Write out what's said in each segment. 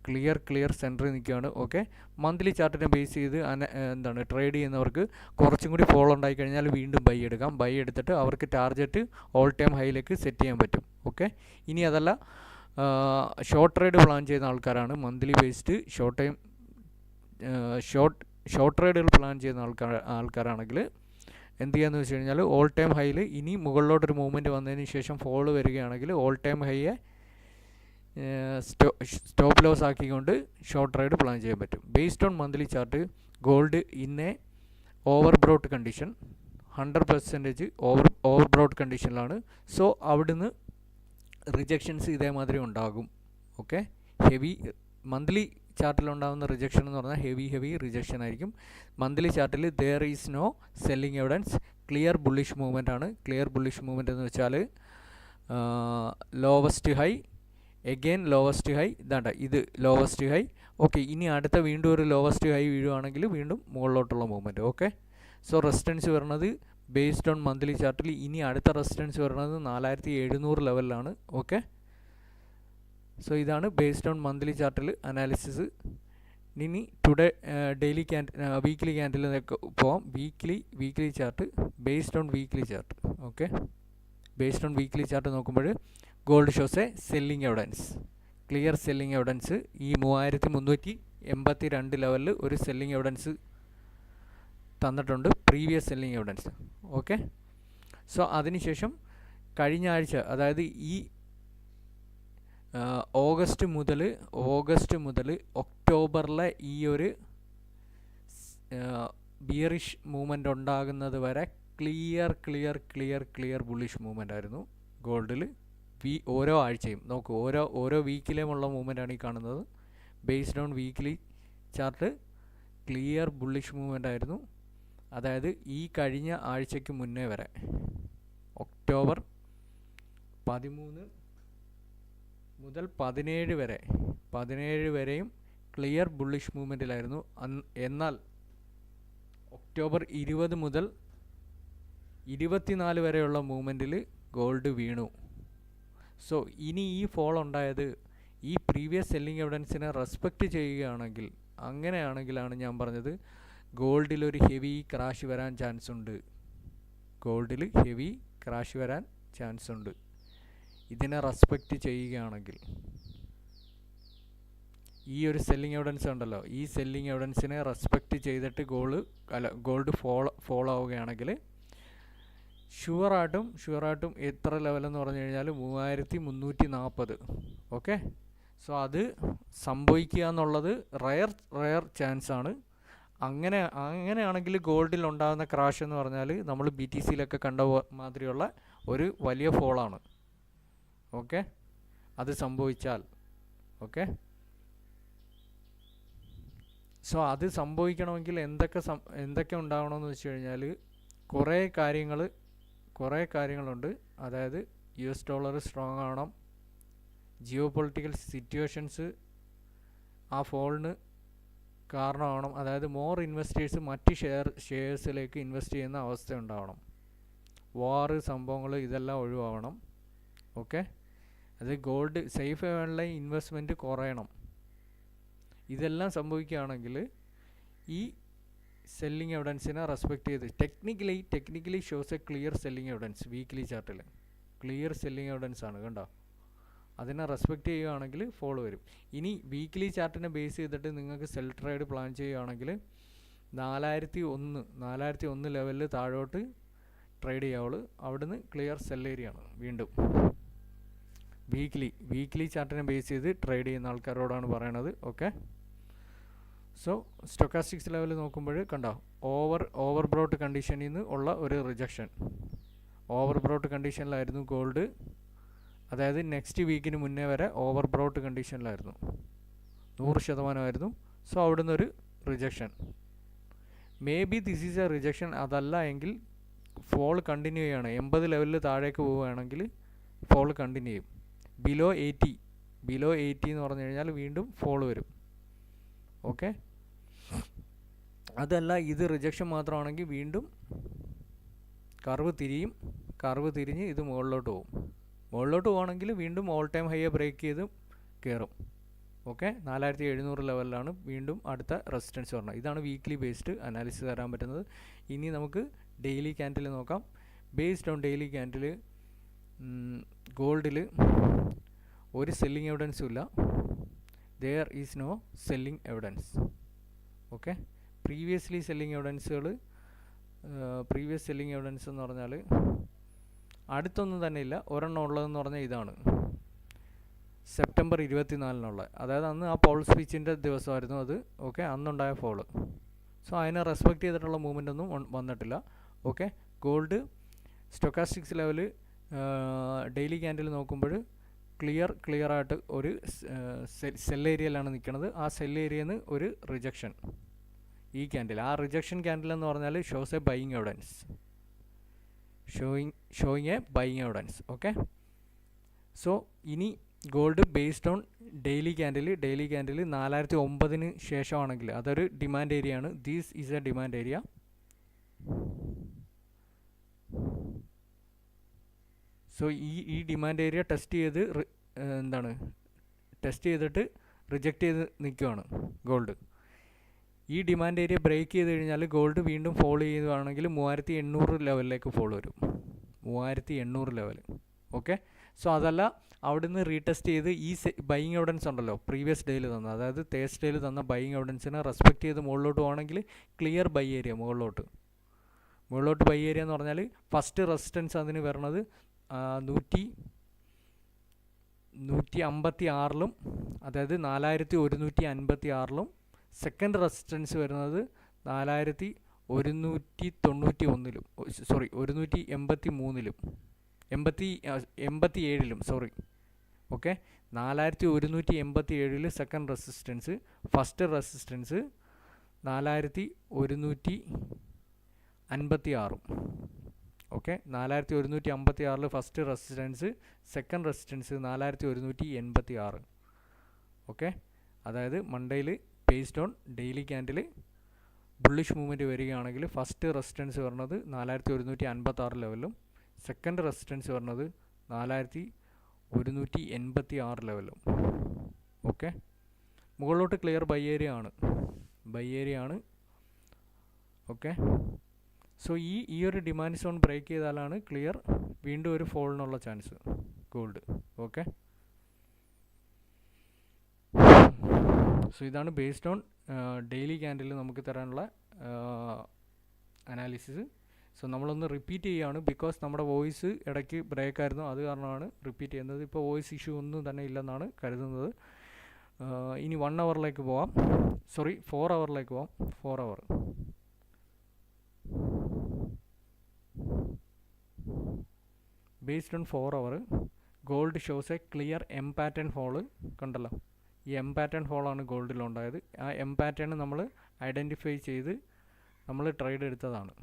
Clear സെൻറ്ററിൽ നിൽക്കുകയാണ്. Okay, monthly ചാർട്ടിനെ base ചെയ്ത് ട്രേഡ് ചെയ്യുന്നവർക്ക് കുറച്ചും കൂടി ഫോൾ ഉണ്ടായി കഴിഞ്ഞാൽ വീണ്ടും ബൈ എടുക്കാം. ബൈ എടുത്തിട്ട് അവർക്ക് ടാർഗറ്റ് ഓൾ ടൈം ഹൈയിലേക്ക് സെറ്റ് ചെയ്യാൻ പറ്റും. ഓക്കെ, ഇനി അതല്ല ഷോർട്ട് ട്രേഡ് പ്ലാൻ ചെയ്യുന്ന ആൾക്കാരാണ്, മന്ത്ലി ബേസ്ഡ് ഷോർട്ട് ട്രേഡുകൾ പ്ലാൻ ചെയ്യുന്ന ആൾക്കാരാണെങ്കിൽ എന്ത് ചെയ്യാന്ന് വെച്ച് കഴിഞ്ഞാൽ ഓൾ ടൈം ഹൈയിൽ ഇനി മുകളിലോട്ടൊരു മൂവ്മെൻറ്റ് വന്നതിന് ശേഷം ഫോൾ വരികയാണെങ്കിൽ ഓൾ ടൈം ഹൈയെ സ്റ്റോപ്പ് ലോസ് ആക്കിക്കൊണ്ട് ഷോർട്ട് ട്രേഡ് പ്ലാൻ ചെയ്യാൻ പറ്റും. Based on monthly chart gold in a overbought condition 100% overbought കണ്ടീഷനിലാണ്. സോ അവിടുന്ന് റിജക്ഷൻസ് ഇതേമാതിരി ഉണ്ടാകും. ഓക്കെ, ഹെവി മന്ത്ലി ചാർട്ടിലുണ്ടാകുന്ന റിജക്ഷൻ എന്ന് പറഞ്ഞാൽ ഹെവി റിജക്ഷൻ ആയിരിക്കും. മന്ത്ലി ചാർട്ടിൽ there is no selling evidence, clear bullish movement ആണ്. ക്ലിയർ ബുള്ളിഷ് മൂവ്മെൻ്റ് എന്ന് വെച്ചാൽ lowest high again lowest high, ഇത് ലോവസ്റ്റ് ഹൈ. ഓക്കെ, ഇനി അടുത്ത വീണ്ടും ഒരു ലോവസ്റ്റ് ഹൈ വീഴുവാണെങ്കിൽ വീണ്ടും മുകളിലോട്ടുള്ള മൂവ്മെൻറ്റ്. ഓക്കെ, സോ റെസിസ്റ്റൻസ് വരുന്നത് ബേസ്ഡ് ഓൺ മന്ത്ലി ചാർട്ടിൽ ഇനി അടുത്ത റെസിസ്റ്റൻസ് വരുന്നത് 4700 ലെവലിലാണ്. ഓക്കെ, സോ ഇതാണ് ബേസ്ഡ് ഓൺ മന്ത്ലി ചാർട്ടിൽ അനാലിസിസ്. ഇനി ടുഡേ ഡെയിലി വീക്ക്ലി ക്യാൻഡിലേക്ക് പോവാം. Weekly chart based on weekly chart. Okay, based on weekly chart നോക്കുമ്പോൾ gold shows a selling evidence, clear selling evidence. ഈ 3382 ലെവലിൽ ഒരു സെല്ലിംഗ് എവിഡൻസ് തന്നിട്ടുണ്ട്, previous selling evidence. Okay, so അതിനുശേഷം കഴിഞ്ഞ ആഴ്ച, അതായത് ഈ ഓഗസ്റ്റ് മുതൽ ഒക്ടോബറിലെ ഈ ഒരു ബിയറിഷ് മൂവ്മെൻ്റ് ഉണ്ടാകുന്നത് വരെ ക്ലിയർ ബുള്ളിഷ് മൂവ്മെൻ്റ് ആയിരുന്നു ഗോൾഡിൽ. ഓരോ ആഴ്ചയും നോക്കൂ, ഓരോ വീക്കിലേമുള്ള മൂവ്മെൻ്റ് ആണ് ഈ കാണുന്നത്. Based on weekly chart clear bullish movement ആയിരുന്നു. അതായത് ഈ കഴിഞ്ഞ ആഴ്ചയ്ക്ക് മുന്നേ വരെ ഒക്ടോബർ 13 മുതൽ 17 വരെയും ക്ലിയർ ബുള്ളിഷ് മൂവ്മെൻറ്റിലായിരുന്നു. എന്നാൽ ഒക്ടോബർ 20 മുതൽ 24 വരെയുള്ള മൂവ്മെൻറ്റിൽ ഗോൾഡ് വീണു. സോ ഇനി ഈ ഫോൾ ഉണ്ടായത് ഈ പ്രീവിയസ് സെല്ലിംഗ് എവിഡൻസിനെ റെസ്പെക്റ്റ് ചെയ്യുകയാണെങ്കിൽ, അങ്ങനെയാണെങ്കിലാണ് ഞാൻ പറഞ്ഞത് ഗോൾഡിലൊരു ഹെവി ക്രാഷ് വരാൻ ചാൻസ് ഉണ്ട്. ഇതിനെ റെസ്പെക്റ്റ് ചെയ്യുകയാണെങ്കിൽ ഈ ഒരു സെല്ലിംഗ് എവിഡൻസ് ഉണ്ടല്ലോ, ഈ സെല്ലിംഗ് എവിഡൻസിനെ റെസ്പെക്റ്റ് ചെയ്തിട്ട് ഗോൾഡ് ഫോളോ ആവുകയാണെങ്കിൽ ഷുവറായിട്ടും എത്ര ലെവലെന്ന് പറഞ്ഞു കഴിഞ്ഞാൽ 3340. ഓക്കെ, സോ അത് സംഭവിക്കുക എന്നുള്ളത് റയർ ചാൻസ് ആണ്. അങ്ങനെയാണെങ്കിൽ ഗോൾഡിൽ ഉണ്ടാകുന്ന ക്രാഷ് എന്ന് പറഞ്ഞാൽ നമ്മൾ BTCയിലൊക്കെ കണ്ട മാതിരിയുള്ള ഒരു വലിയ ഫോളാണ്. ഓക്കെ, അത് സംഭവിച്ചാൽ. ഓക്കെ, സോ അത് സംഭവിക്കണമെങ്കിൽ എന്തൊക്കെ ഉണ്ടാവണമെന്ന് വെച്ച് കഴിഞ്ഞാൽ കുറേ കാര്യങ്ങളുണ്ട്. അതായത് US ഡോളർ സ്ട്രോങ് ആവണം, ജിയോ പൊളിറ്റിക്കൽ സിറ്റുവേഷൻസ് ആ ഫോളിന് കാരണമാവണം. അതായത് മോർ ഇൻവെസ്റ്റേഴ്സ് മറ്റ് ഷെയർസിലേക്ക് ഇൻവെസ്റ്റ് ചെയ്യുന്ന അവസ്ഥ ഉണ്ടാവണം, വാറ് സംഭവങ്ങൾ ഇതെല്ലാം ഒഴിവാവണം. ഓക്കെ, അത് ഗോൾഡ് സേഫ് ഹേവനിലെ ഇൻവെസ്റ്റ്മെൻറ്റ് കുറയണം. ഇതെല്ലാം സംഭവിക്കുകയാണെങ്കിൽ ഈ സെല്ലിംഗ് എവിഡൻസിനെ റെസ്പെക്റ്റ് ചെയ്ത് technically shows a clear selling evidence. Weekly ചാർട്ടിൽ ക്ലിയർ സെല്ലിംഗ് എവിഡൻസ് ആണ്, കണ്ടോ? അതിനെ റെസ്പെക്റ്റ് ചെയ്യുകയാണെങ്കിൽ ഫോളോ വരും. ഇനി വീക്ക്ലി ചാർട്ടിനെ ബേസ് ചെയ്തിട്ട് നിങ്ങൾക്ക് സെൽ ട്രേഡ് പ്ലാൻ ചെയ്യുകയാണെങ്കിൽ 4001 ലെവലിൽ താഴോട്ട് ട്രേഡ് ചെയ്യാവുള്ളൂ. അവിടുന്ന് ക്ലിയർ സെൽ ഏരിയ ആണ്. വീണ്ടും വീക്ക്ലി ചാർട്ടിനെ ബേസ് ചെയ്ത് ട്രേഡ് ചെയ്യുന്ന ആൾക്കാരോടാണ് പറയണത്. ഓക്കെ, സോ സ്റ്റൊക്കാസ്റ്റിക്സ് ലെവൽ നോക്കുമ്പോൾ കണ്ടോ, ഓവർ ബ്രോട്ട് കണ്ടീഷനിൽ നിന്ന് ഉള്ള ഒരു റിജക്ഷൻ. ഓവർ ബ്രോട്ട് കണ്ടീഷനിലായിരുന്നു ഗോൾഡ്, അതായത് നെക്സ്റ്റ് വീക്കിന് മുന്നേ വരെ ഓവർ ബ്രോട്ട് കണ്ടീഷനിലായിരുന്നു, 100% സോ അവിടുന്ന് ഒരു rejection. May be this is A rejection. അതല്ല എങ്കിൽ ഫോൾ കണ്ടിന്യൂ ചെയ്യുകയാണ്. 80 ലെവലിൽ താഴേക്ക് പോവുകയാണെങ്കിൽ ഫോൾ കണ്ടിന്യൂ ചെയ്യും. ബിലോ 80 എന്ന് പറഞ്ഞു കഴിഞ്ഞാൽ വീണ്ടും ഫോൾ വരും. ഓക്കെ, അതല്ല ഇത് റിജക്ഷൻ മാത്രമാണെങ്കിൽ വീണ്ടും കർവ് തിരിഞ്ഞ് ഇത് മുകളിലോട്ട് പോവുകയാണെങ്കിൽ വീണ്ടും ഓൾ ടൈം ഹൈയെ ബ്രേക്ക് ചെയ്ത് കയറും. ഓക്കെ, 4700 ലെവലിലാണ് വീണ്ടും അടുത്ത റെസിസ്റ്റൻസ് പറഞ്ഞത്. ഇതാണ് വീക്ക്ലി ബേസ്ഡ് അനാലിസിസ് തരാൻ പറ്റുന്നത്. ഇനി നമുക്ക് ഡെയിലി ക്യാൻഡിൽ നോക്കാം. ബേസ്ഡ് ഓൺ ഡെയിലി ക്യാൻഡിൽ ഗോൾഡിൽ ഒരു സെല്ലിംഗ് എവിഡൻസും ഇല്ല. There is no selling evidence. Okay, previous selling evidence എന്ന് പറഞ്ഞാൽ അടുത്തൊന്നും തന്നെ ഇല്ല. ഒരെണ്ണം ഉള്ളതെന്ന് പറഞ്ഞാൽ ഇതാണ്, സെപ്റ്റംബർ 24 അതായത് അന്ന് ആ പോൾ സ്പീച്ചിൻ്റെ ദിവസമായിരുന്നു അത്. ഓക്കെ, അന്നുണ്ടായ ഫോള്. സോ അതിനെ റെസ്പെക്റ്റ് ചെയ്തിട്ടുള്ള മൂവ്മെൻ്റ് ഒന്നും വന്നിട്ടില്ല. Okay, gold stochastics level daily candle നോക്കുമ്പോൾ ക്ലിയർ ആയിട്ട് ഒരു സെൽ ഏരിയയിലാണ് നിൽക്കുന്നത്. ആ സെൽ ഏരിയയിൽ നിന്ന് ഒരു റിജക്ഷൻ ഈ ക്യാൻഡിൽ, ആ റിജക്ഷൻ ക്യാൻഡിൽ എന്ന് പറഞ്ഞാൽ shows a buying evidence, showing a buying evidence. Okay, so ഇനി gold based on daily candle 4009 ശേഷമാണെങ്കിൽ അതൊരു ഡിമാൻഡ് ഏരിയ ആണ്. This is a demand area. So ഈ ഡിമാൻഡ് ഏരിയ ടെസ്റ്റ് ചെയ്തിട്ട് റിജക്റ്റ് ചെയ്ത് നിൽക്കുകയാണ് ഗോൾഡ്. ഈ ഡിമാൻഡ് ഏരിയ ബ്രേക്ക് ചെയ്ത് കഴിഞ്ഞാൽ ഗോൾഡ് വീണ്ടും ഫോളോ ചെയ്യുകയാണെങ്കിൽ 3800 ലെവലിലേക്ക് ഫോളോ വരും. 3800 ലെവൽ. ഓക്കെ, സോ അതല്ല അവിടുന്ന് റീടെസ്റ്റ് ചെയ്ത് ഈ ബൈയിങ് എവിഡൻസ് ഉണ്ടല്ലോ പ്രീവിയസ് ഡേയിൽ തന്ന, അതായത് തേഴ്സ്ഡേയിൽ തന്ന ബൈയിങ് എവിഡൻസിനെ റെസ്പെക്റ്റ് ചെയ്ത് മുകളിലോട്ട് പോകണമെങ്കിൽ ക്ലിയർ ബൈ ഏരിയ മുകളിലോട്ട് ബൈ ഏരിയ എന്ന് പറഞ്ഞാൽ ഫസ്റ്റ് റെസിസ്റ്റൻസ് അതിന് വരുന്നത് 156 അതായത് 4156 സെക്കൻഡ് റെസിസ്റ്റൻസ് വരുന്നത് 4191 sorry 187 sorry. Okay, 4187 second resistance, first resistance 4156. Okay, 4156 first resistance, second resistance 4186. Okay, അതായത് മൺഡേയിൽ based on daily candle bullish movement വരികയാണെങ്കിൽ ഫസ്റ്റ് റെസിസ്റ്റൻസ് വരുന്നത് 4156 ലെവലിലും സെക്കൻഡ് റെസിസ്റ്റൻസ് വരുന്നത് 4186 ലെവലിലും. ഓക്കെ, മുകളിലോട്ട് ക്ലിയർ ബൈ ഏരിയ ആണ്. ഓക്കെ, സോ ഈ ഒരു ഡിമാൻഡ് സോൺ ബ്രേക്ക് ചെയ്താലാണ് ക്ലിയർ വീണ്ടും ഒരു ഫോളിനുള്ള ചാൻസ് ഗോൾഡ്. ഓക്കെ, സോ ഇതാണ് ബേസ്ഡ് ഓൺ ഡെയിലി ക്യാൻഡിൽ നമുക്ക് തരാനുള്ള അനാലിസിസ്. സോ നമ്മളൊന്ന് റിപ്പീറ്റ് ചെയ്യുകയാണ്, ബിക്കോസ് നമ്മുടെ വോയിസ് ഇടയ്ക്ക് ബ്രേക്ക് ആയിരുന്നു, അത് കാരണമാണ് റിപ്പീറ്റ് ചെയ്യുന്നത്. ഇപ്പോൾ വോയിസ് ഇഷ്യൂ ഒന്നും തന്നെ ഇല്ലെന്നാണ് കരുതുന്നത്. ഇനി 1 അവറിലേക്ക് പോവാം, സോറി 4 അവറിലേക്ക് പോവാം. 4 hour based on 4 hour gold shows a clear M pattern fall. കണ്ടല്ലോ, ഈ എം പാറ്റേൺ ഫോളാണ് ഗോൾഡിലുണ്ടായത്. ആ എം പാറ്റേൺ നമ്മൾ ഐഡൻറ്റിഫൈ ചെയ്ത് നമ്മൾ ട്രേഡ് എടുത്തതാണ്.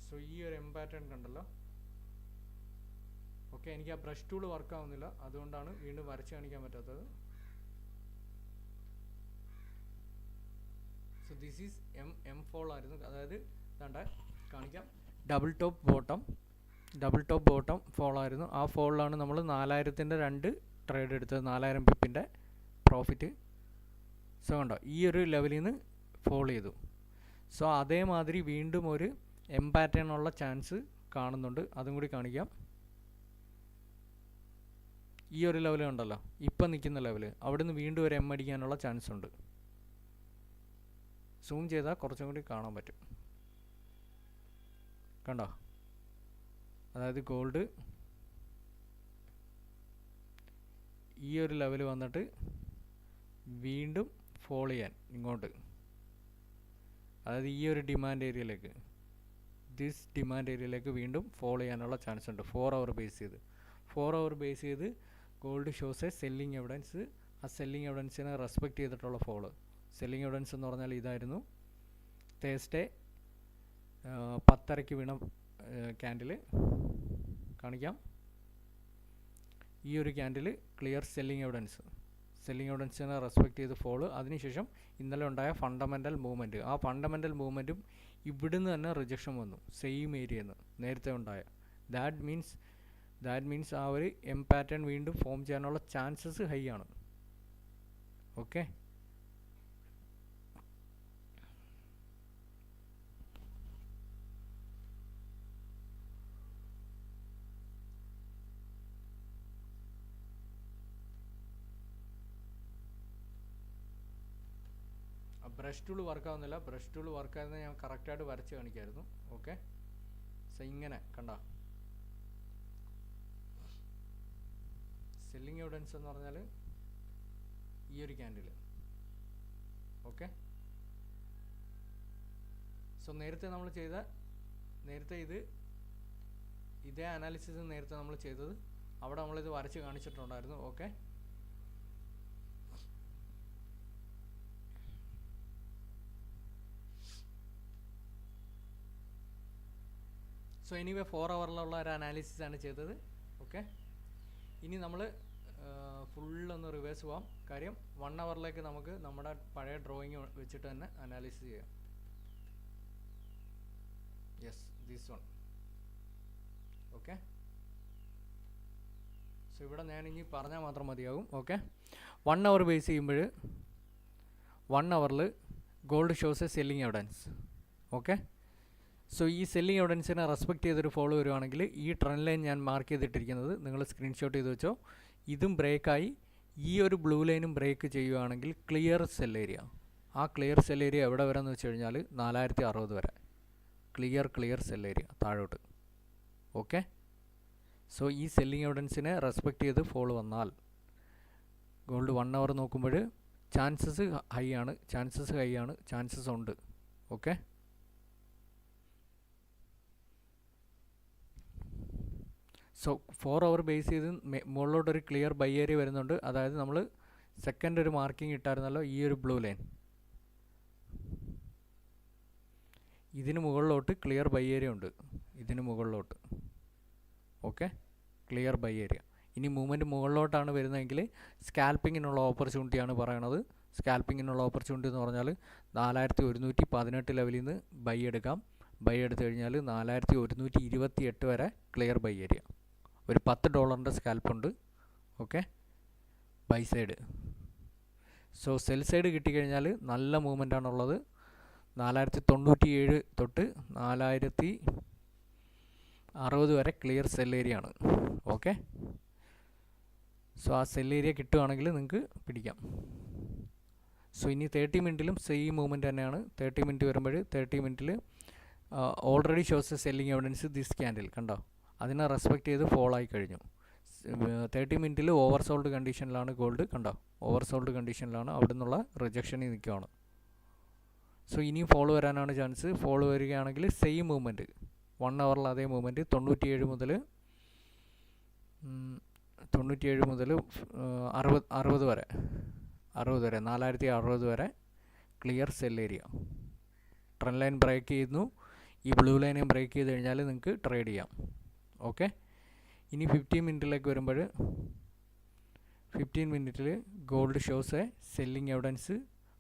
സോ ഈ ഒരു എം പാറ്റേൺ കണ്ടല്ലോ. ഓക്കെ, എനിക്ക് ആ ബ്രഷ് ടൂൾ വർക്ക് ആവുന്നില്ല, അതുകൊണ്ടാണ് വീണ്ടും വരച്ച് കാണിക്കാൻ പറ്റാത്തത്. So this is M fall ആയിരുന്നു, അതായത് വേണ്ട കാണിക്കാം. ഡബിൾ ടോപ്പ് ബോട്ടം ഫോൾ ആയിരുന്നു. ആ ഫോളിലാണ് നമ്മൾ 4000-ൻ്റെ 2 ട്രേഡ് എടുത്തത്, 4000 പിപ്പിൻ്റെ പ്രോഫിറ്റ്. സോ കണ്ടോ, ഈ ഒരു ലെവലിൽ നിന്ന് ഫോൾ ചെയ്തു. സോ അതേമാതിരി വീണ്ടും ഒരു എം പാറ്റേൺ ഉള്ള ചാൻസ് കാണുന്നുണ്ട്, അതും കൂടി കാണിക്കാം. ഈ ഒരു ലെവൽ ഉണ്ടല്ലോ, ഇപ്പം നിൽക്കുന്ന ലെവൽ, അവിടുന്ന് വീണ്ടും ഒരു എം അടിക്കാനുള്ള ചാൻസ് ഉണ്ട്. സൂം ചെയ്താൽ കുറച്ചും കൂടി കാണാൻ പറ്റും. കണ്ടോ, അതായത് ഗോൾഡ് ഈ ഒരു ലെവൽ വന്നിട്ട് വീണ്ടും ഫോൾ ചെയ്യാൻ ഇങ്ങോട്ട്, അതായത് ഈ ഒരു ഡിമാൻഡ് ഏരിയയിലേക്ക്, വീണ്ടും ഫോളോ ചെയ്യാനുള്ള ചാൻസ് ഉണ്ട്. 4 അവർ ബേസ് ചെയ്ത് gold shows a selling evidence. ആ സെല്ലിംഗ് എവിഡൻസിനെ റെസ്പെക്റ്റ് ചെയ്തിട്ടുള്ള ഫോള്. സെല്ലിംഗ് എവിഡൻസ് എന്ന് പറഞ്ഞാൽ ഇതായിരുന്നു. തേഴ്സ്ഡേ 10:30 വീണ ക്യാൻഡിൽ കാണിക്കാം. ഈ ഒരു ക്യാൻഡിൽ ക്ലിയർ സെല്ലിംഗ് എവിഡൻസിനെ റെസ്പെക്റ്റ് ചെയ്ത് ഫോള്. അതിനുശേഷം ഇന്നലെ ഉണ്ടായ ഫണ്ടമെൻ്റൽ മൂവ്മെൻറ്റ്, ആ ഫണ്ടമെൻ്റൽ മൂവ്മെൻറ്റും ഇവിടുന്ന് തന്നെ റിജക്ഷൻ വന്നു, സെയിം ഏരിയയിൽ നിന്ന് നേരത്തെ ഉണ്ടായ. ദാറ്റ് മീൻസ് ആ ഒരു എം പാറ്റേൺ വീണ്ടും ഫോം ചെയ്യാനുള്ള ചാൻസസ് ഹൈ ആണ്. ഓക്കെ, ബ്രഷ് ടൂൾ വർക്കാവുന്നില്ല. ബ്രഷ് ടൂൾ വർക്കായിരുന്നത് ഞാൻ കറക്റ്റായിട്ട് വരച്ച് കാണിക്കായിരുന്നു. ഓക്കെ, സോ ഇങ്ങനെ കണ്ട സെല്ലിംഗ് എവിഡൻസ് എന്ന് പറഞ്ഞാൽ ഈ ഒരു ക്യാൻഡിൽ. ഓക്കെ, സോ നേരത്തെ ഇതേ അനാലിസിസ് നേരത്തെ നമ്മൾ ചെയ്തത്, അവിടെ നമ്മളിത് വരച്ച് കാണിച്ചിട്ടുണ്ടായിരുന്നു. ഓക്കെ, സോ എനിവേ 4 ഹവറിലുള്ള ഒരു അനാലിസിസ് ആണ് ചെയ്തത്. ഓക്കെ, ഇനി നമ്മൾ ഫുള്ളൊന്ന് റിവേഴ്സ് പോകാം. കാര്യം 1 ഹവറിലേക്ക് നമുക്ക് നമ്മുടെ പഴയ ഡ്രോയിങ് വെച്ചിട്ട് തന്നെ അനാലിസിസ് ചെയ്യാം. Yes, this one. Okay, so ഇവിടെ ഞാൻ ഇനി പറഞ്ഞാൽ മാത്രം മതിയാകും. ഓക്കെ, 1 ഹവർ ബേസ് ചെയ്യുമ്പോൾ 1 ഹവറിൽ gold shows a selling evidence. Okay, so ഈ സെല്ലിംഗ് എവിഡൻസിനെ റെസ്പെക്റ്റ് ചെയ്തൊരു ഫോളോ വരുവാണെങ്കിൽ ഈ ട്രെൻഡ് ലൈൻ ഞാൻ മാർക്ക് ചെയ്തിട്ടിരിക്കുന്നത് നിങ്ങൾ സ്ക്രീൻഷോട്ട് ചെയ്ത് വെച്ചോ. ഇതും ബ്രേക്കായി ഈ ഒരു ബ്ലൂ ലൈനും ബ്രേക്ക് ചെയ്യുകയാണെങ്കിൽ ക്ലിയർ സെൽ ഏരിയ. ആ ക്ലിയർ സെൽ ഏരിയ എവിടെ വരെ എന്ന് വെച്ച് കഴിഞ്ഞാൽ 4060 വരെ ക്ലിയർ സെൽ ഏരിയ താഴോട്ട്. ഓക്കെ, സോ ഈ സെല്ലിംഗ് എവിഡൻസിനെ റെസ്പെക്റ്റ് ചെയ്ത് ഫോളോ വന്നാൽ ഗോൾഡ് 1 ഹവർ നോക്കുമ്പോൾ ചാൻസസ് ഹൈ ആണ്, ചാൻസസ് ഉണ്ട്. ഓക്കെ, സോ 4 ഹവർ ബേസ് ചെയ്ത് മുകളിലോട്ടൊരു ക്ലിയർ ബൈ ഏരിയ വരുന്നുണ്ട്. അതായത് നമ്മൾ സെക്കൻഡ് ഒരു മാർക്കിംഗ് ഇട്ടായിരുന്നല്ലോ, ഈ ഒരു ബ്ലൂ ലൈൻ, ഇതിന് മുകളിലോട്ട് ക്ലിയർ ബൈ ഏരിയ ഉണ്ട്, ഇതിന് മുകളിലോട്ട്. Okay, clear buy area. ഇനി മൂവ്മെൻറ്റ് മുകളിലോട്ടാണ് വരുന്നതെങ്കിൽ സ്കാൽപ്പിങ്ങിനുള്ള ഓപ്പർച്യൂണിറ്റിയാണ് പറയണത്. സ്കാൽപ്പിങ്ങിനുള്ള ഓപ്പർച്യൂണിറ്റി എന്ന് പറഞ്ഞാൽ 4118 ലെവലിൽ നിന്ന് ബൈ എടുക്കാം. ബൈ എടുത്തു കഴിഞ്ഞാൽ 4128 വരെ ക്ലിയർ ബൈ ഏരിയ. ഒരു $10 സ്കാൽപ്പുണ്ട്. Okay, buy side. So sell side കിട്ടിക്കഴിഞ്ഞാൽ നല്ല മൂവ്മെൻ്റ് ആണുള്ളത്. 4097 തൊട്ട് 4060 വരെ ക്ലിയർ സെൽ ഏരിയ ആണ്. ഓക്കെ, സോ ആ സെൽ ഏരിയ കിട്ടുകയാണെങ്കിൽ നിങ്ങൾക്ക് പിടിക്കാം. സോ ഇനി 30 മിനിറ്റിലും സെയിം മൂവ്മെൻറ്റ് തന്നെയാണ്. 30 മിനിറ്റ് വരുമ്പോൾ 30 മിനിറ്റിൽ already shows selling evidence this candle കണ്ടോ, അതിനെ റെസ്പെക്റ്റ് ചെയ്ത് ഫോൾ ആയി കഴിഞ്ഞു. 30 മിനിറ്റിൽ ഓവർസോൾഡ് കണ്ടീഷനിലാണ് ഗോൾഡ് കണ്ടോ, ഓവർസോൾഡ് കണ്ടീഷനിലാണ്, അവിടെ നിന്നുള്ള റിജക്ഷനിൽ നിൽക്കുകയാണ്. സോ ഇനിയും ഫോളോ വരാനാണ് ചാൻസ്. ഫോളോ വരികയാണെങ്കിൽ സെയിം മൂവ്മെൻറ്റ് 1 ഹവറിൽ അതേ മൂവ്മെൻറ്റ് 97 മുതൽ 60 വരെ 4060 വരെ clear sell area. Trend line break ചെയ്യുന്നു, ഈ ബ്ലൂ ലൈനെയും ബ്രേക്ക് ചെയ്ത് കഴിഞ്ഞാൽ നിങ്ങൾക്ക് ട്രേഡ് ചെയ്യാം. ഓക്കെ, ഇനി 15 മിനിറ്റിലേക്ക് വരുമ്പോൾ 15 മിനിറ്റിൽ gold shows a selling evidence.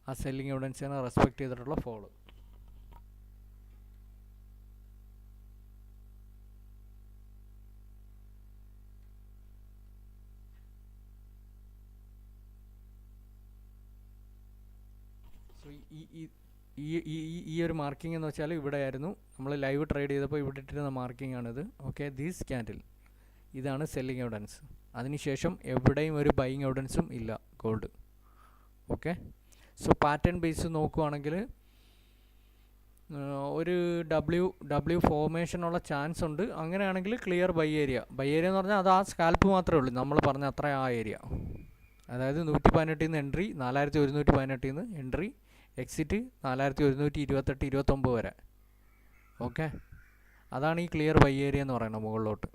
ആ സെല്ലിംഗ് എവിഡൻസിനെ റെസ്പെക്റ്റ് ചെയ്തിട്ടുള്ള ഫോളോ. സോ ഈ ഒരു മാർക്കിംഗ് എന്ന് വെച്ചാൽ ഇവിടെ ആയിരുന്നു നമ്മൾ ലൈവ് ട്രേഡ് ചെയ്തപ്പോൾ ഇവിടെ ഇട്ടിരുന്ന മാർക്കിംഗ് ആണിത്. ഓക്കെ, ദീസ് ക്യാൻഡിൽ ഇതാണ് സെല്ലിംഗ് എവിഡൻസ്. അതിനുശേഷം എവിടെയും ഒരു ബൈയിങ് എവിഡൻസും ഇല്ല gold. Okay, so pattern base നോക്കുവാണെങ്കിൽ ഒരു ഡബ്ല്യു ഫോർമേഷനുള്ള ചാൻസ് ഉണ്ട്. അങ്ങനെയാണെങ്കിൽ ക്ലിയർ ബൈ ഏരിയ എന്ന് പറഞ്ഞാൽ അത് ആ സ്കാൽപ്പ് മാത്രമേ ഉള്ളൂ, നമ്മൾ പറഞ്ഞ അത്ര ആ ഏരിയ. അതായത് 118 നിന്ന് എൻട്രി, 4118 നിന്ന് എൻട്രി, എക്സിറ്റ് 4128-29 വരെ. ഓക്കെ, അതാണ് ഈ ക്ലിയർ ബൈ ഏരിയ എന്ന് പറയുന്നത് മുകളിലോട്ട്.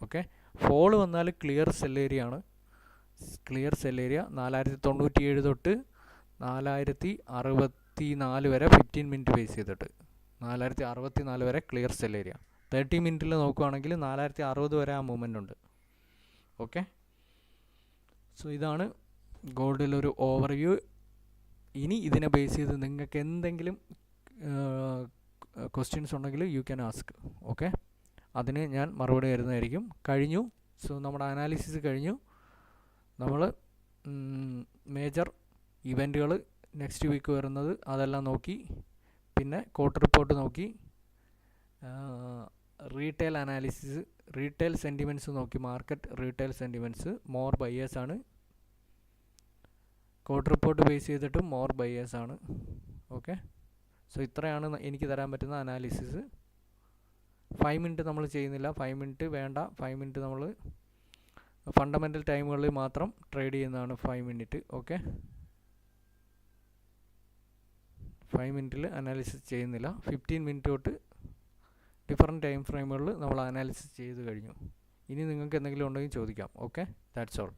ഓക്കെ, ഫോൾ വന്നാൽ ക്ലിയർ സെൽ ഏരിയ ആണ്. ക്ലിയർ സെൽ ഏരിയ 4097 തൊട്ട് 4064 വരെ 15 മിനിറ്റ് ബേസ് ചെയ്തിട്ട് 4064 വരെ ക്ലിയർ സെൽ ഏരിയ. 30 മിനിറ്റിൽ നോക്കുകയാണെങ്കിൽ 4060 വരെ ആ മൂവ്മെൻ്റ് ഉണ്ട്. ഓക്കെ, സോ ഇതാണ് ഗോൾഡിലൊരു ഓവർവ്യൂ. ഇനി ഇതിനെ ബേസ് ചെയ്ത് നിങ്ങൾക്ക് എന്തെങ്കിലും ക്വസ്റ്റ്യൻസ് ഉണ്ടെങ്കിൽ യു ക്യാൻ ആസ്ക്. ഓക്കെ, അതിന് ഞാൻ മറുപടി തരുന്നതായിരിക്കും. കഴിഞ്ഞു. സോ നമ്മുടെ അനാലിസിസ് കഴിഞ്ഞു. നമ്മൾ മേജർ ഇവൻറ്റുകൾ നെക്സ്റ്റ് വീക്ക് വരുന്നത് അതെല്ലാം നോക്കി, പിന്നെ ക്വാർട്ടർ റിപ്പോർട്ട് നോക്കി, റീറ്റെയിൽ അനാലിസിസ്, റീറ്റെയിൽ സെൻറ്റിമെൻറ്റ്സ് നോക്കി. മാർക്കറ്റ് റീറ്റെയിൽ സെൻറ്റിമെൻറ്റ്സ് മോർ ബയേഴ്സാണ്. ക്വാർട്ടർ റിപ്പോർട്ട് ബേസ് ചെയ്തിട്ടും മോർ ബയേഴ്സാണ്. ഓക്കെ, സോ ഇത്രയാണ് എനിക്ക് തരാൻ പറ്റുന്ന അനാലിസിസ്. 5 മിനിറ്റ് നമ്മൾ ചെയ്യുന്നില്ല, 5 മിനിറ്റ് വേണ്ട. 5 മിനിറ്റ് നമ്മൾ ഫണ്ടമെൻ്റൽ ടൈമുകളിൽ മാത്രം ട്രേഡ് ചെയ്യുന്നതാണ് 5 മിനിറ്റ്. ഓക്കെ, 5 മിനിറ്റിൽ അനാലിസിസ് ചെയ്യുന്നില്ല. 15 മിനിറ്റ് തൊട്ട് ഡിഫറെൻറ്റ് ടൈം ഫ്രെയിമുകളിൽ നമ്മൾ അനാലിസിസ് ചെയ്ത് കഴിഞ്ഞു. ഇനി നിങ്ങൾക്ക് എന്തെങ്കിലും ഉണ്ടെങ്കിൽ ചോദിക്കാം. Okay, that's all.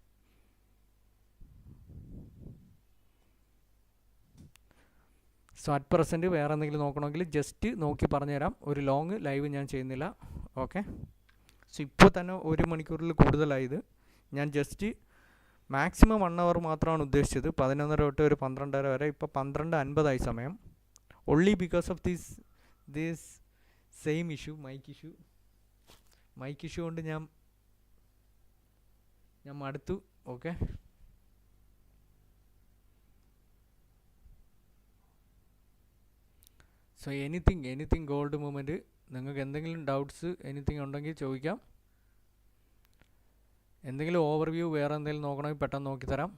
So at present വേറെ എന്തെങ്കിലും നോക്കണമെങ്കിൽ ജസ്റ്റ് നോക്കി പറഞ്ഞുതരാം. ഒരു ലോങ് ലൈവ് ഞാൻ ചെയ്യുന്നില്ല. ഓക്കെ, സോ ഇപ്പോൾ തന്നെ 1 മണിക്കൂറിൽ കൂടുതലായത്. ഞാൻ ജസ്റ്റ് മാക്സിമം 1 അവർ മാത്രമാണ് ഉദ്ദേശിച്ചത്. 11:30 തൊട്ട് ഒരു 12:30 വരെ. ഇപ്പോൾ 12:50 സമയം. only because of this same issue, mic issue കൊണ്ട് ഞാൻ മടുത്തു. Okay, so anything gold movement നിങ്ങൾക്ക് എന്തെങ്കിലും ഡൗട്ട്സ് ഉണ്ടെങ്കിൽ ചോദിക്കാം. എന്തെങ്കിലും ഓവർവ്യൂ വേറെ എന്തെങ്കിലും നോക്കണമെങ്കിൽ പെട്ടെന്ന് നോക്കിത്തരാം.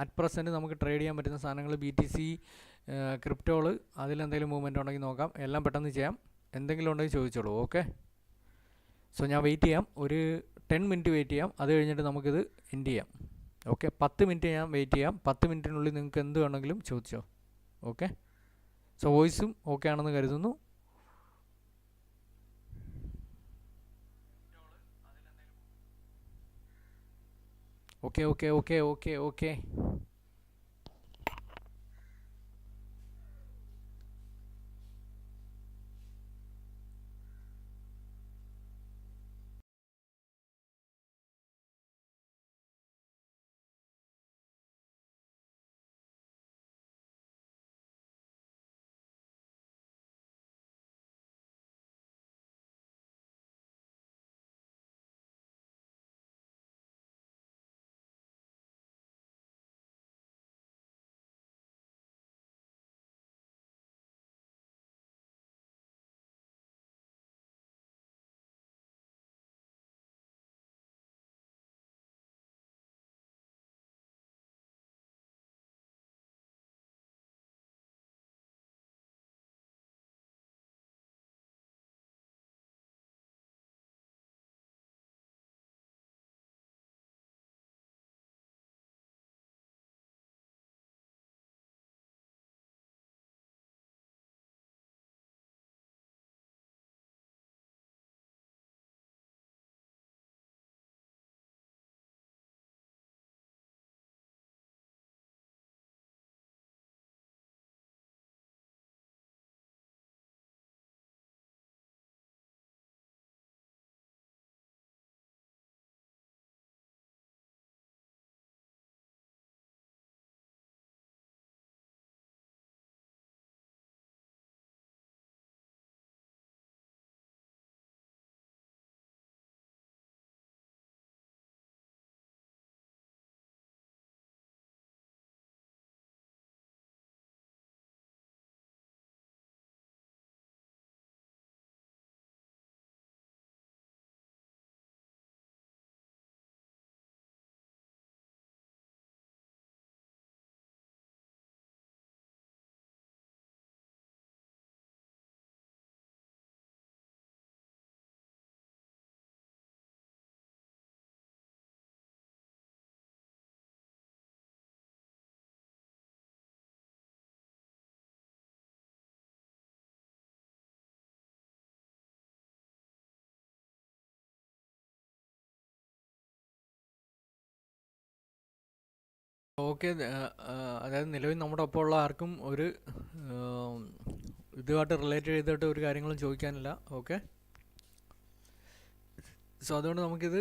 അറ്റ് പ്രസൻറ്റ് നമുക്ക് ട്രേഡ് ചെയ്യാൻ പറ്റുന്ന സാധനങ്ങൾ BTC, ക്രിപ്റ്റോകൾ, അതിലെന്തെങ്കിലും മൂവ്മെൻറ്റ് ഉണ്ടെങ്കിൽ നോക്കാം. എല്ലാം പെട്ടെന്ന് ചെയ്യാം. എന്തെങ്കിലും ഉണ്ടെങ്കിൽ ചോദിച്ചോളൂ. ഓക്കെ, സോ ഞാൻ വെയിറ്റ് ചെയ്യാം. ഒരു 10 മിനിറ്റ് വെയിറ്റ് ചെയ്യാം. അത് കഴിഞ്ഞിട്ട് നമുക്കിത് എൻഡ് ചെയ്യാം. ഓക്കെ, 10 മിനിറ്റ് ഞാൻ വെയിറ്റ് ചെയ്യാം. 10 മിനിറ്റിനുള്ളിൽ നിങ്ങൾക്ക് എന്ത് വേണമെങ്കിലും ചോദിച്ചോ. ഓക്കെ, സോ വോയിസും ഓക്കെ ആണെന്ന് കരുതുന്നു. Okay okay okay okay okay okay, അതായത് നിലവിൽ നമ്മുടെ ഒപ്പം ഉള്ള ആർക്കും ഒരു ഇതുമായിട്ട് റിലേറ്റ് ചെയ്തിട്ട് ഒരു കാര്യങ്ങളും ചോദിക്കാനില്ല. ഓക്കെ, സോ അതുകൊണ്ട് നമുക്കിത്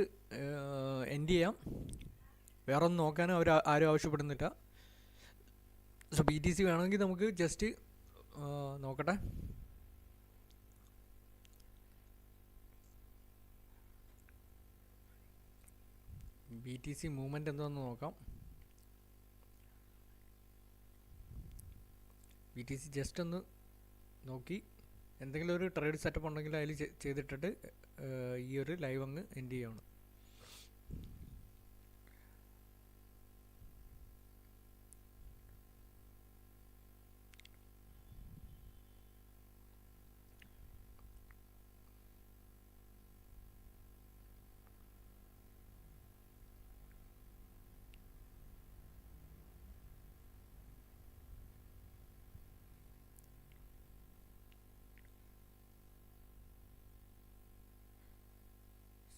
എൻഡ് ചെയ്യാം. വേറെ ഒന്നും നോക്കാനും ആരും ആവശ്യപ്പെടുന്നില്ല. സോ BTC വേണമെങ്കിൽ നമുക്ക് ജസ്റ്റ് നോക്കട്ടെ. BTC മൂവ്മെൻറ്റ് എന്താണെന്ന് നോക്കാം. BTC ജസ്റ്റ് ഒന്ന് നോക്കി എന്തെങ്കിലും ഒരു ട്രേഡ് സെറ്റപ്പ് ഉണ്ടെങ്കിൽ അതിൽ ചെയ്തിട്ടിട്ട് ഈ ഒരു ലൈവ് അങ്ങ് എൻഡ് ചെയ്യാണ്.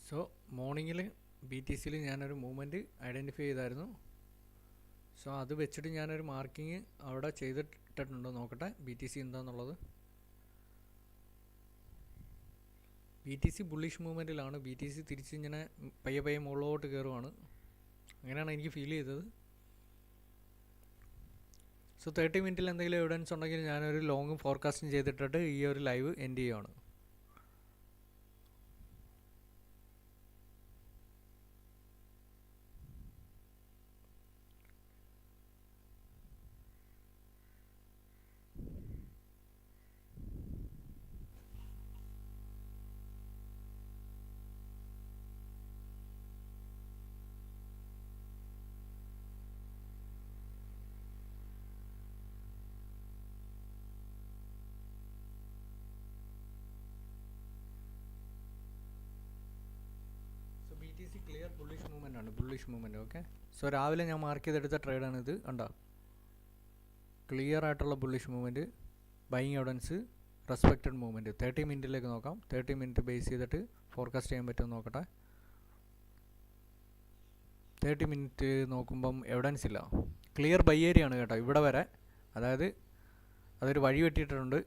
സോ മോർണിംഗിൽ BTCയിൽ ഞാനൊരു മൂവ്മെൻറ്റ് ഐഡൻറ്റിഫൈ ചെയ്തായിരുന്നു. സോ അത് വെച്ചിട്ട് ഞാനൊരു മാർക്കിങ് അവിടെ ചെയ്തിട്ടുണ്ടോ നോക്കട്ടെ BTC എന്താണെന്നുള്ളത്. BTC bullish മൂവ്മെൻറ്റിലാണ്. BTC തിരിച്ച് ഇങ്ങനെ പയ്യെ മുകളിലോട്ട് കയറുവാണ്. അങ്ങനെയാണ് എനിക്ക് ഫീൽ ചെയ്തത്. സോ 30 മിനിറ്റിൽ എന്തെങ്കിലും എവിഡൻസ് ഉണ്ടെങ്കിൽ ഞാനൊരു ലോങ് ഫോർകാസ്റ്റിംഗ് ചെയ്തിട്ടിട്ട് ഈ ഒരു ലൈവ് എൻഡ് ചെയ്യുകയാണ്. BTC ക്ലിയർ ബുള്ളിഷ് മൂവ്മെൻ്റ് ആണ്. Bullish movement. ഓക്കെ. സോ രാവിലെ ഞാൻ മാർക്ക് ചെയ്തെടുത്ത ട്രേഡാണ് ഇത്. കണ്ടോ, ക്ലിയർ ആയിട്ടുള്ള bullish movement, buying evidence, respected movement. 30 മിനിറ്റിലേക്ക് നോക്കാം. 30 മിനിറ്റ് ബേസ് ചെയ്തിട്ട് ഫോർകാസ്റ്റ് ചെയ്യാൻ പറ്റുമെന്ന് നോക്കട്ടെ. 30 മിനിറ്റ് നോക്കുമ്പം എവിഡൻസ് ഇല്ല. ക്ലിയർ ബൈ ഏരിയ ആണ് കേട്ടോ ഇവിടെ വരെ. അതായത് അതൊരു വഴി വെട്ടിയിട്ടുണ്ട്.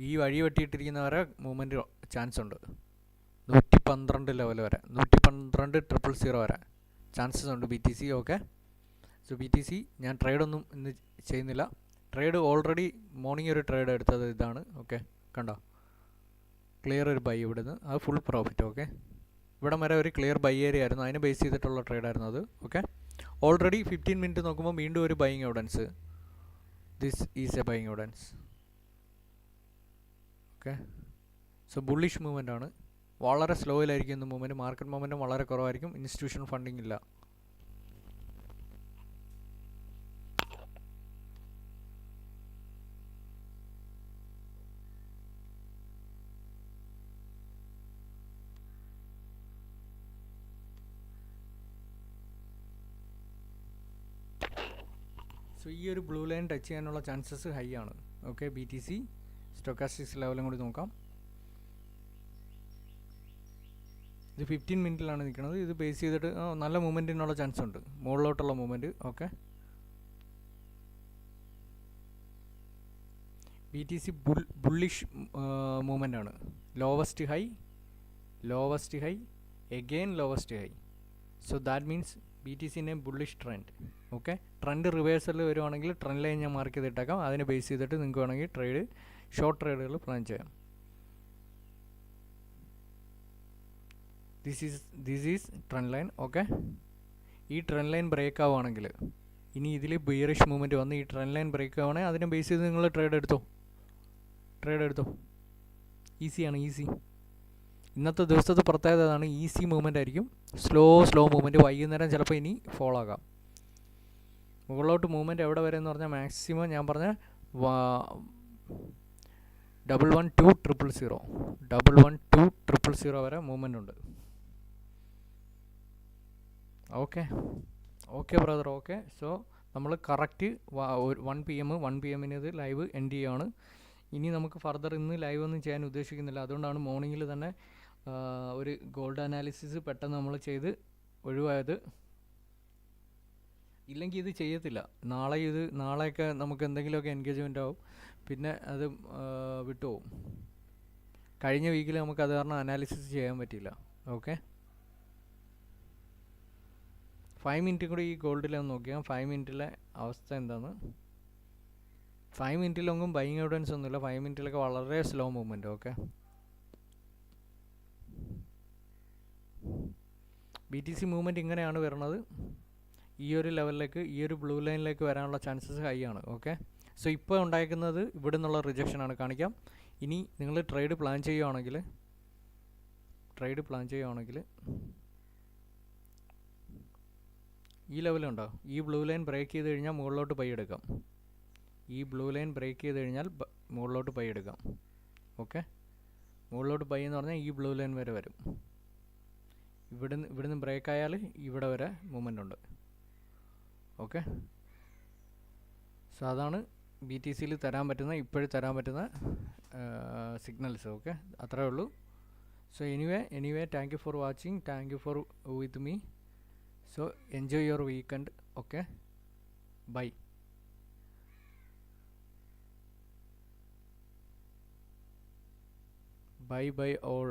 ഈ വഴി വെട്ടിയിട്ടിരിക്കുന്ന വരെ മൂവ്മെൻറ്റ് ചാൻസ് ഉണ്ട്. 112 ലെവൽ വരെ, 112,000 വരെ ചാൻസസ് ഉണ്ട് BTC. ഓക്കെ. സോ BTC ഞാൻ ട്രേഡൊന്നും ഇന്ന് ചെയ്യുന്നില്ല. ട്രേഡ് ഓൾറെഡി മോർണിംഗ് ഒരു ട്രേഡ് എടുത്തത് ഇതാണ്. ഓക്കെ, കണ്ടോ, ക്ലിയർ ഒരു ബൈ ഇവിടുന്ന്, അത് ഫുൾ പ്രോഫിറ്റ്. ഓക്കെ, ഇവിടെ വരെ ഒരു ക്ലിയർ ബൈ ഏരിയ ആയിരുന്നു, അതിനെ ബേസ് ചെയ്തിട്ടുള്ള ട്രേഡായിരുന്നു അത്. ഓക്കെ, ഓൾറെഡി 15 മിനിറ്റ് നോക്കുമ്പോൾ വീണ്ടും ഒരു buying evidence. This is A buying evidence. Okay. So bullish movement ആണ്. വളരെ സ്ലോയിലായിരിക്കും ഇന്ന് മൂവ്മെൻറ്റ്. മാർക്കറ്റ് മൂവ്മെൻറ്റും വളരെ കുറവായിരിക്കും. ഇൻസ്റ്റിറ്റ്യൂഷൻ ഫണ്ടിങ് ഇല്ല. സോ ഈ ഒരു ബ്ലൂ ലൈൻ ടച്ച് ചെയ്യാനുള്ള ചാൻസസ് ഹൈ ആണ്. ഓക്കെ, BTC സ്റ്റോക്കാസ്റ്റിക്സ് ലെവലും കൂടി നോക്കാം. ഇത് 15 മിനിറ്റിലാണ് നിൽക്കുന്നത്. ഇത് ബേസ് ചെയ്തിട്ട് നല്ല മൂവ്മെൻറ്റിനുള്ള ചാൻസ് ഉണ്ട്, മുകളിലോട്ടുള്ള movement. Okay, BTC bullish movement ആണ്. Lowest high, lowest high, again lowest high. So that means BTC in a bullish trend. Okay, trend reversal വരുവാണെങ്കിൽ ട്രെൻഡ് ലൈൻ ഞാൻ മാർക്ക് ചെയ്തിട്ടേക്കാം. അതിനെ ബേസ് ചെയ്തിട്ട് നിങ്ങൾക്ക് വേണമെങ്കിൽ ട്രേഡ്, ഷോർട്ട് ട്രേഡുകൾ പ്ലാൻ ചെയ്യാം. This is trend line. Okay, ഈ ട്രെൻഡ് ലൈൻ ബ്രേക്ക് ആവുകയാണെങ്കിൽ, ഇനി ഇതിൽ ബിയറിഷ് മൂവ്മെൻറ്റ് വന്ന് ഈ ട്രെൻഡ് ലൈൻ ബ്രേക്ക് ആവുകയാണെങ്കിൽ അതിനെ ബേസ് ചെയ്ത് നിങ്ങൾ ട്രേഡ് എടുത്തോ. ഈസിയാണ്, ഈസി. ഇന്നത്തെ ദിവസത്തെ പ്രത്യേകത അതാണ്, ഈസി മൂവ്മെൻ്റ് ആയിരിക്കും. Slow movement. വൈകുന്നേരം ചിലപ്പോൾ ഇനി ഫോളോ ആകാം. മുകളിലോട്ട് മൂവ്മെൻറ്റ് എവിടെ വരെ എന്ന് പറഞ്ഞാൽ മാക്സിമം ഞാൻ പറഞ്ഞ 112,000 വരെ മൂവ്മെൻ്റ് ഉണ്ട്. Okay brother. ഓക്കെ, സോ നമ്മൾ കറക്റ്റ് 1 PM ഇത് ലൈവ് എൻഡ് ചെയ്യുകയാണ്. ഇനി നമുക്ക് ഫർദർ ഇന്ന് ലൈവ് ഒന്നും ചെയ്യാൻ ഉദ്ദേശിക്കുന്നില്ല. അതുകൊണ്ടാണ് മോർണിംഗിൽ തന്നെ ഒരു ഗോൾഡ് അനാലിസിസ് പെട്ടെന്ന് നമ്മൾ ചെയ്ത് ഒഴിവായത്. ഇല്ലെങ്കിൽ ഇത് ചെയ്യത്തില്ല. നാളെയൊക്കെ നമുക്ക് എന്തെങ്കിലുമൊക്കെ എൻഗേജ്മെൻ്റ് ആവും, പിന്നെ അത് വിട്ടുപോകും. കഴിഞ്ഞ വീക്കിൽ നമുക്ക് അത് കാരണം അനാലിസിസ് ചെയ്യാൻ പറ്റിയില്ല. ഓക്കെ, 5 മിനിറ്റ് കൂടി ഈ ഗോൾഡിലൊന്ന് നോക്കിയാൽ 5 മിനിറ്റിലെ അവസ്ഥ എന്താണ്. 5 മിനിറ്റിലൊന്നും ബൈങ് എവിഡൻസ് ഒന്നുമില്ല. 5 മിനിറ്റിലൊക്കെ വളരെ slow movement. Okay, BTC movement ഇങ്ങനെയാണ് വരുന്നത്. ഈ ഒരു ലെവലിലേക്ക്, ഈ ഒരു ബ്ലൂ ലൈനിലേക്ക് വരാനുള്ള ചാൻസസ് ഹൈ ആണ്. ഓക്കെ, സോ ഇപ്പോൾ ഉണ്ടായിരിക്കുന്നത് ഇവിടെ നിന്നുള്ള റിജക്ഷനാണ് കാണിക്കാം. ഇനി നിങ്ങൾ ട്രേഡ് പ്ലാൻ ചെയ്യുകയാണെങ്കിൽ ഈ ലെവലുണ്ടോ, ഈ ബ്ലൂ ലൈൻ ബ്രേക്ക് ചെയ്ത് കഴിഞ്ഞാൽ മുകളിലോട്ട് പൈ എടുക്കാം. ഈ ബ്ലൂ ലൈൻ ബ്രേക്ക് ചെയ്ത് കഴിഞ്ഞാൽ മുകളിലോട്ട് പൈ എടുക്കാം. ഓക്കെ, മുകളിലോട്ട് പൈ എന്ന് പറഞ്ഞാൽ ഈ ബ്ലൂ ലൈൻ വരെ വരും. ഇവിടുന്ന് ബ്രേക്ക് ആയാൽ ഇവിടെ വരെ മൂവ്മെൻ്റ് ഉണ്ട്. ഓക്കെ, സോ അതാണ് BTCയിൽ ഇപ്പോഴും തരാൻ പറ്റുന്ന സിഗ്നൽസ്. ഓക്കെ, അത്രേ ഉള്ളൂ. So anyway thank you for watching, thank you for with me. So enjoy your weekend. Okay, bye. Bye all.